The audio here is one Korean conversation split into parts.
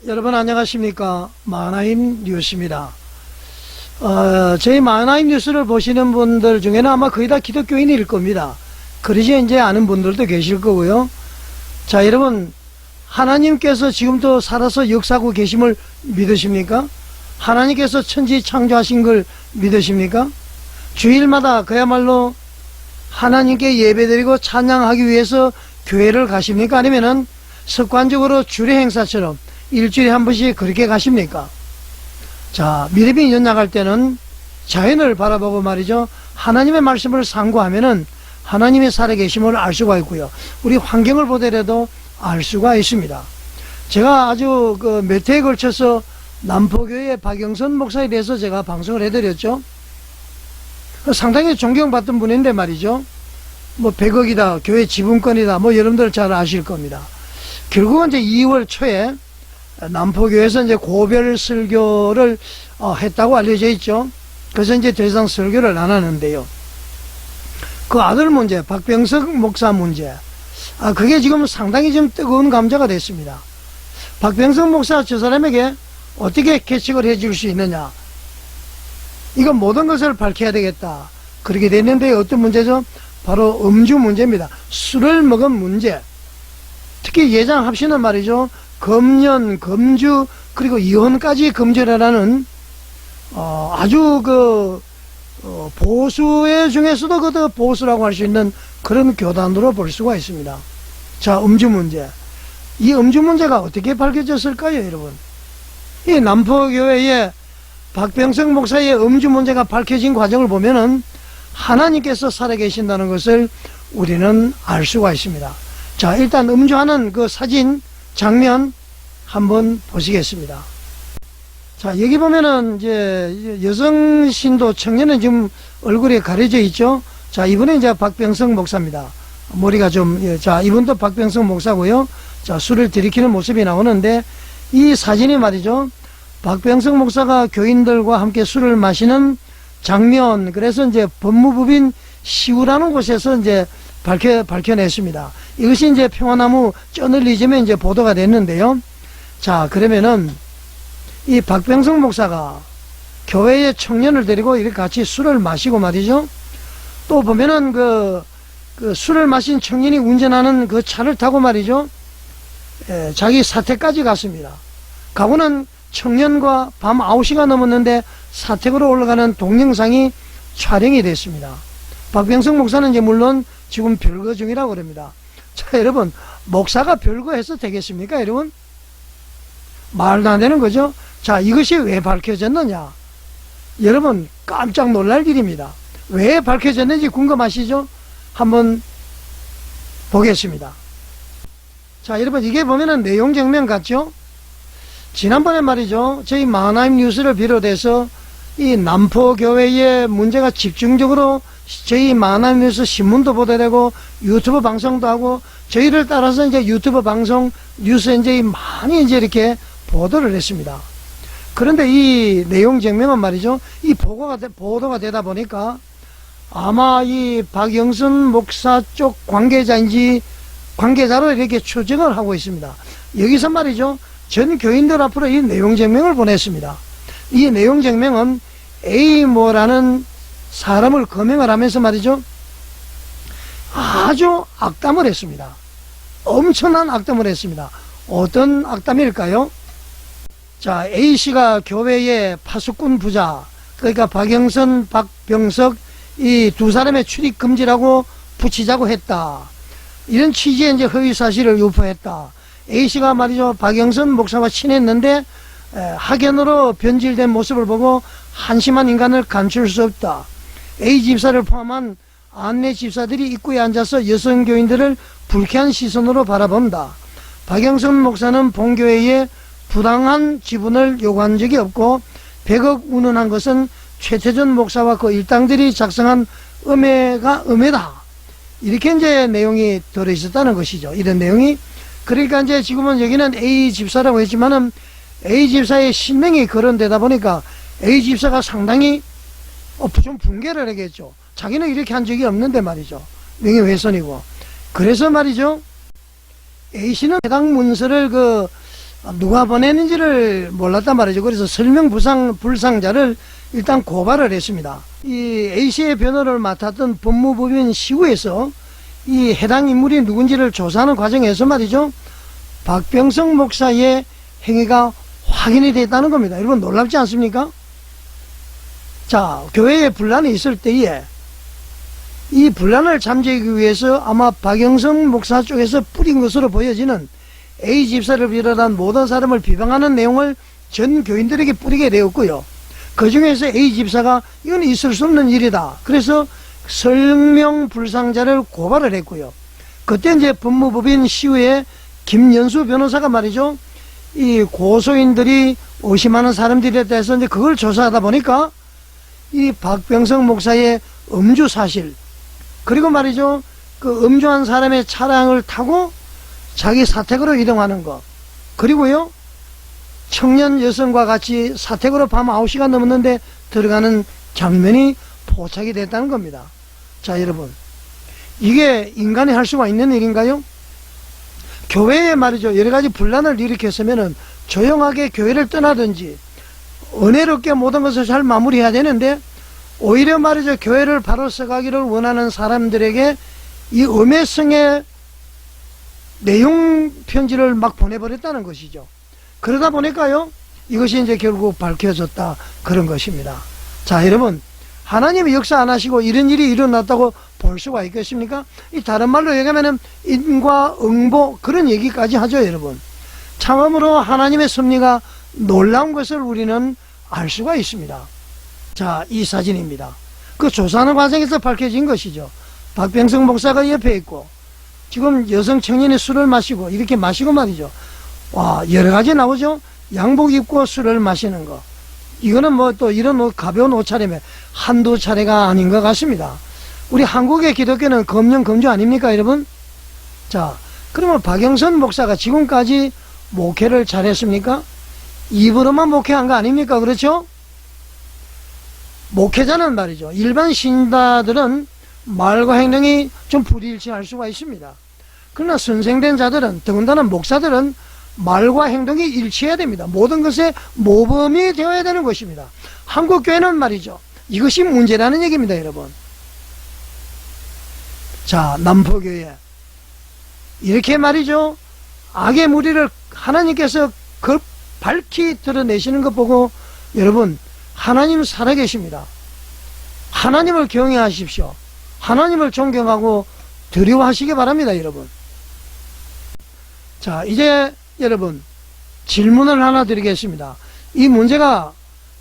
여러분 안녕하십니까. 마하나임 뉴스입니다. 저희 마하나임 뉴스를 보시는 분들 중에는 아마 거의 다 기독교인일 겁니다. 그러지 이제 아는 분들도 계실 거고요. 자, 여러분, 하나님께서 지금도 살아서 역사하고 계심을 믿으십니까? 하나님께서 천지 창조하신 걸 믿으십니까? 주일마다 그야말로 하나님께 예배드리고 찬양하기 위해서 교회를 가십니까? 아니면은 습관적으로 주례 행사처럼 일주일에 한 번씩 그렇게 가십니까? 자, 믿음이 연약할 때는 자연을 바라보고 말이죠, 하나님의 말씀을 상고하면은 하나님의 살아계심을 알 수가 있고요, 우리 환경을 보더라도 알 수가 있습니다. 제가 아주 몇 회에 걸쳐서 남포교회 박영선 목사에 대해서 제가 방송을 해드렸죠. 상당히 존경받던 분인데 말이죠, 뭐 100억이다, 교회 지분권이다, 뭐 여러분들 잘 아실 겁니다. 결국은 이제 2월 초에 남포교회에서 이제 고별 설교를 했다고 알려져 있죠. 그래서 이제 더 이상 설교를 안 하는데요, 그 아들 문제, 박병석 목사 문제, 그게 지금 상당히 좀 뜨거운 감자가 됐습니다. 박병석 목사 저 사람에게 어떻게 개척을 해줄 수 있느냐, 이건 모든 것을 밝혀야 되겠다, 그렇게 됐는데 어떤 문제죠? 바로 음주 문제입니다. 술을 먹은 문제. 특히 예장 합시는 말이죠, 금연, 금주, 그리고 이혼까지 금지라는 아주 보수의 중에서도 그 보수라고 할 수 있는 그런 교단으로 볼 수가 있습니다. 자, 음주 문제. 이 음주 문제가 어떻게 밝혀졌을까요, 여러분? 이 남포교회의 박병석 목사의 음주 문제가 밝혀진 과정을 보면은 하나님께서 살아계신다는 것을 우리는 알 수가 있습니다. 자, 일단 음주하는 그 사진, 장면 한번 보시겠습니다. 자, 여기 보면은 이제 여성 신도 청년은 지금 얼굴에 가려져 있죠. 자, 이분은 이제 박병석 목사입니다. 머리가 좀, 자, 이분도 박병석 목사고요. 자, 술을 들이키는 모습이 나오는데, 이 사진이 말이죠, 박병석 목사가 교인들과 함께 술을 마시는 장면, 그래서 이제 법무부인 시우라는 곳에서 이제 밝혀냈습니다. 이것이 이제 평화나무 저널리즘에 이제 보도가 됐는데요. 자, 그러면은 이 박병석 목사가 교회의 청년을 데리고 이렇게 같이 술을 마시고 말이죠, 또 보면은 그 술을 마신 청년이 운전하는 그 차를 타고 말이죠, 자기 사택까지 갔습니다. 가고는 청년과 밤 9시가 넘었는데 사택으로 올라가는 동영상이 촬영이 됐습니다. 박병석 목사는 이제 물론 지금 별거 중이라고 그럽니다. 자, 여러분, 목사가 별거 해서 되겠습니까, 여러분? 말도 안 되는 거죠. 자, 이것이 왜 밝혀졌느냐, 여러분 깜짝 놀랄 일입니다. 왜 밝혀졌는지 궁금하시죠? 한번 보겠습니다. 자, 여러분, 이게 보면은 내용 장면 같죠? 지난번에 말이죠, 저희 마하나임 뉴스를 비롯해서 이 남포교회의 문제가 집중적으로 저희 마하나임 뉴스 신문도 보도되고 유튜브 방송도 하고, 저희를 따라서 이제 유튜브 방송, 뉴스 이제 많이 이제 이렇게 보도를 했습니다. 그런데 이 내용 증명은 말이죠, 이 보도가 되다 보니까 아마 이 박영선 목사 쪽 관계자로 이렇게 추정을 하고 있습니다. 여기서 말이죠, 전 교인들 앞으로 이 내용 증명을 보냈습니다. 이 내용 증명은 A모라는 사람을 거명을 하면서 말이죠, 아주 악담을 했습니다. 엄청난 악담을 했습니다. 어떤 악담일까요? 자, A씨가 교회의 파수꾼 부자, 그러니까 박영선, 박병석 이 두 사람의 출입 금지라고 붙이자고 했다, 이런 취지의 이제 허위 사실을 유포했다. A씨가 말이죠, 박영선 목사와 친했는데 학연으로 변질된 모습을 보고 한심한 인간을 감출 수 없다. A 집사를 포함한 안내 집사들이 입구에 앉아서 여성 교인들을 불쾌한 시선으로 바라본다. 박영선 목사는 본교회에 부당한 지분을 요구한 적이 없고 100억 운운한 것은 최태준 목사와 그 일당들이 작성한 음해다. 이렇게 이제 내용이 들어있었다는 것이죠. 이런 내용이. 그러니까 이제 지금은 여기는 A 집사라고 했지만은 A 집사의 신명이 거론되다 보니까 A 집사가 상당히 좀 붕괴를 하겠죠. 자기는 이렇게 한 적이 없는데 말이죠. 명예훼손이고. 그래서 말이죠, A씨는 해당 문서를 누가 보냈는지를 몰랐단 말이죠. 그래서 불상자를 일단 고발을 했습니다. 이 A씨의 변호를 맡았던 법무법인 시구에서 이 해당 인물이 누군지를 조사하는 과정에서 말이죠, 박병성 목사의 행위가 확인이 됐다는 겁니다. 여러분 놀랍지 않습니까? 자, 교회에 분란이 있을 때에 이 분란을 잠재우기 위해서 아마 박영성 목사 쪽에서 뿌린 것으로 보여지는 A 집사를 비롯한 모든 사람을 비방하는 내용을 전 교인들에게 뿌리게 되었고요. 그 중에서 A 집사가 이건 있을 수 없는 일이다, 그래서 설명불상자를 고발을 했고요. 그때 이제 법무법인 시우의 김연수 변호사가 말이죠, 이 고소인들이 의심하는 사람들에 대해서 이제 그걸 조사하다 보니까 이 박병성 목사의 음주 사실, 그리고 말이죠, 그 음주한 사람의 차량을 타고 자기 사택으로 이동하는 것, 그리고요, 청년 여성과 같이 사택으로 밤 9시가 넘었는데 들어가는 장면이 포착이 됐다는 겁니다. 자, 여러분, 이게 인간이 할 수가 있는 일인가요? 교회에 말이죠, 여러가지 분란을 일으켰으면은 조용하게 교회를 떠나든지 은혜롭게 모든 것을 잘 마무리해야 되는데, 오히려 말이죠, 교회를 바로 써가기를 원하는 사람들에게 이 음해성의 내용 편지를 막 보내버렸다는 것이죠. 그러다 보니까요, 이것이 이제 결국 밝혀졌다, 그런 것입니다. 자, 여러분, 하나님이 역사 안 하시고 이런 일이 일어났다고 볼 수가 있겠습니까? 이 다른 말로 얘기하면은 인과응보, 그런 얘기까지 하죠, 여러분. 참으로 하나님의 섭리가 놀라운 것을 우리는 알 수가 있습니다. 자, 이 사진입니다. 그 조사하는 과정에서 밝혀진 것이죠. 박병성 목사가 옆에 있고, 지금 여성 청년이 술을 마시고, 이렇게 마시고 말이죠, 와, 여러 가지 나오죠. 양복 입고 술을 마시는 거, 이거는 뭐 또 이런 가벼운 옷차림에 한두 차례가 아닌 것 같습니다. 우리 한국의 기독교는 검령 금주 아닙니까, 여러분? 자, 그러면 박영선 목사가 지금까지 목회를 잘했습니까? 입으로만 목회한 거 아닙니까? 그렇죠? 목회자는 말이죠, 일반 신자들은 말과 행동이 좀 불일치할 수가 있습니다. 그러나 선생된 자들은, 더군다나 목사들은 말과 행동이 일치해야 됩니다. 모든 것에 모범이 되어야 되는 것입니다. 한국교회는 말이죠, 이것이 문제라는 얘기입니다, 여러분. 자, 남포교회 이렇게 말이죠, 악의 무리를 하나님께서 밝히 드러내시는 것 보고, 여러분, 하나님 살아계십니다. 하나님을 경외하십시오. 하나님을 존경하고 두려워하시기 바랍니다, 여러분. 자, 이제 여러분, 질문을 하나 드리겠습니다. 이 문제가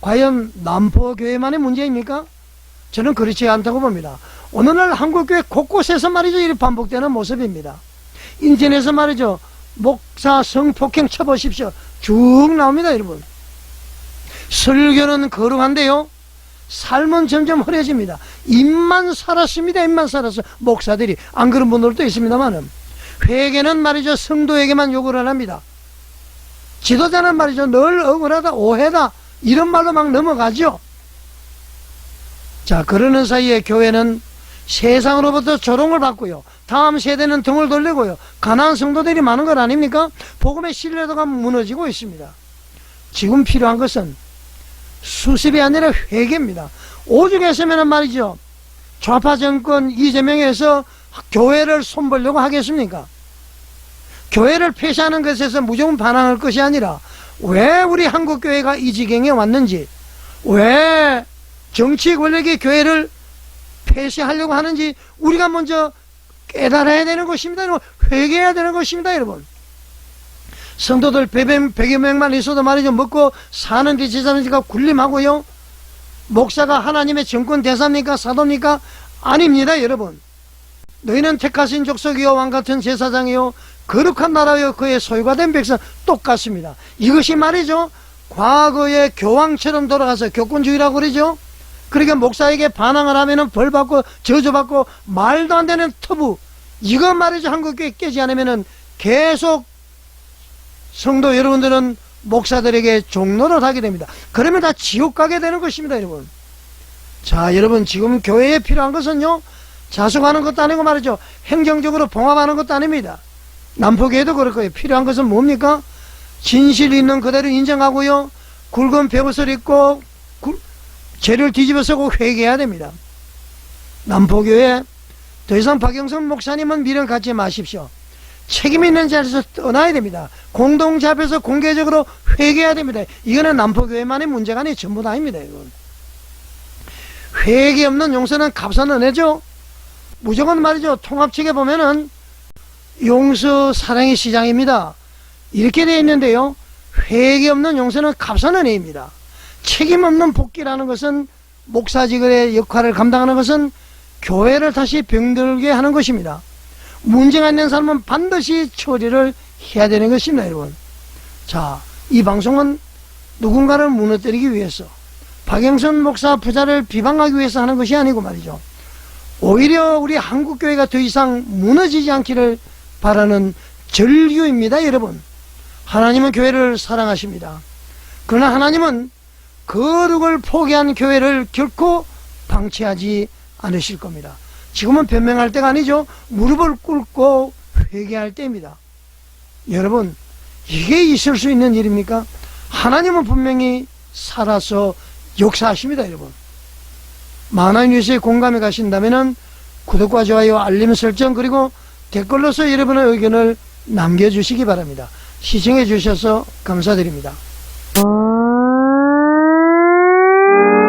과연 남포교회만의 문제입니까? 저는 그렇지 않다고 봅니다. 오늘날 한국교회 곳곳에서 말이죠, 이렇게 반복되는 모습입니다. 인터넷에서 말이죠, 목사 성폭행 쳐보십시오, 쭉 나옵니다, 여러분. 설교는 거룩한데요, 삶은 점점 흐려집니다. 입만 살았습니다. 입만 살았어. 목사들이, 안 그런 분들도 있습니다만은, 회개는 말이죠, 성도에게만 요구를 합니다. 지도자는 말이죠, 늘 억울하다, 오해다, 이런 말로 막 넘어가죠. 자, 그러는 사이에 교회는 세상으로부터 조롱을 받고요, 다음 세대는 등을 돌리고요, 가난한 성도들이 많은 것 아닙니까? 복음의 신뢰도가 무너지고 있습니다. 지금 필요한 것은 수습이 아니라 회개입니다. 오죽했으면 말이죠, 좌파 정권 이재명에서 교회를 손보려고 하겠습니까? 교회를 폐쇄하는 것에서 무조건 반항할 것이 아니라, 왜 우리 한국교회가 이 지경에 왔는지, 왜 정치 권력이 교회를 폐쇄하려고 하는지 우리가 먼저 깨달아야 되는 것입니다. 회개해야 되는 것입니다, 여러분. 성도들 100여 명만 있어도 말이죠, 먹고 사는데 제자는지가 군림하고요, 목사가 하나님의 정권 대사입니까? 사도입니까? 아닙니다, 여러분. 너희는 택하신 족속이요, 왕같은 제사장이요, 거룩한 나라요, 그의 소유가 된 백성, 똑같습니다. 이것이 말이죠, 과거의 교황처럼 돌아가서 교권주의라고 그러죠. 그러니까 목사에게 반항을 하면은 벌받고 저주받고 말도 안 되는 터부, 이거 말이죠, 한국교회 깨지 않으면은 계속 성도 여러분들은 목사들에게 종노를 하게 됩니다. 그러면 다 지옥 가게 되는 것입니다, 여러분. 자, 여러분, 지금 교회에 필요한 것은요, 자숙하는 것도 아니고 말이죠, 행정적으로 봉합하는 것도 아닙니다. 남포교회도 그럴 거예요. 필요한 것은 뭡니까? 진실 있는 그대로 인정하고요. 굵은 베옷을 입고 죄를 뒤집어쓰고 회개해야 됩니다. 남포교회 더 이상 박영선 목사님은 미련 갖지 마십시오. 책임 있는 자리에서 떠나야 됩니다. 공동체 앞에서 공개적으로 회개해야 됩니다. 이거는 남포교회만의 문제가 아니에요. 전부 다 아닙니다. 이건. 회개 없는 용서는 값은 은혜죠. 무조건 말이죠. 통합책에 보면은 용서 사랑의 시장입니다. 이렇게 되어 있는데요. 회개 없는 용서는 값은 은혜입니다. 책임 없는 복귀라는 것은 목사직의 역할을 감당하는 것은 교회를 다시 병들게 하는 것입니다. 문제가 있는 사람은 반드시 처리를 해야 되는 것입니다, 여러분. 자, 이 방송은 누군가를 무너뜨리기 위해서, 박영선 목사 부자를 비방하기 위해서 하는 것이 아니고 말이죠. 오히려 우리 한국교회가 더 이상 무너지지 않기를 바라는 절규입니다, 여러분. 하나님은 교회를 사랑하십니다. 그러나 하나님은 거룩을 포기한 교회를 결코 방치하지 않으실 겁니다. 지금은 변명할 때가 아니죠. 무릎을 꿇고 회개할 때입니다. 여러분, 이게 있을 수 있는 일입니까? 하나님은 분명히 살아서 역사하십니다, 여러분. 만화뉴스에 공감해 가신다면 구독과 좋아요, 알림 설정, 그리고 댓글로서 여러분의 의견을 남겨주시기 바랍니다. 시청해 주셔서 감사드립니다.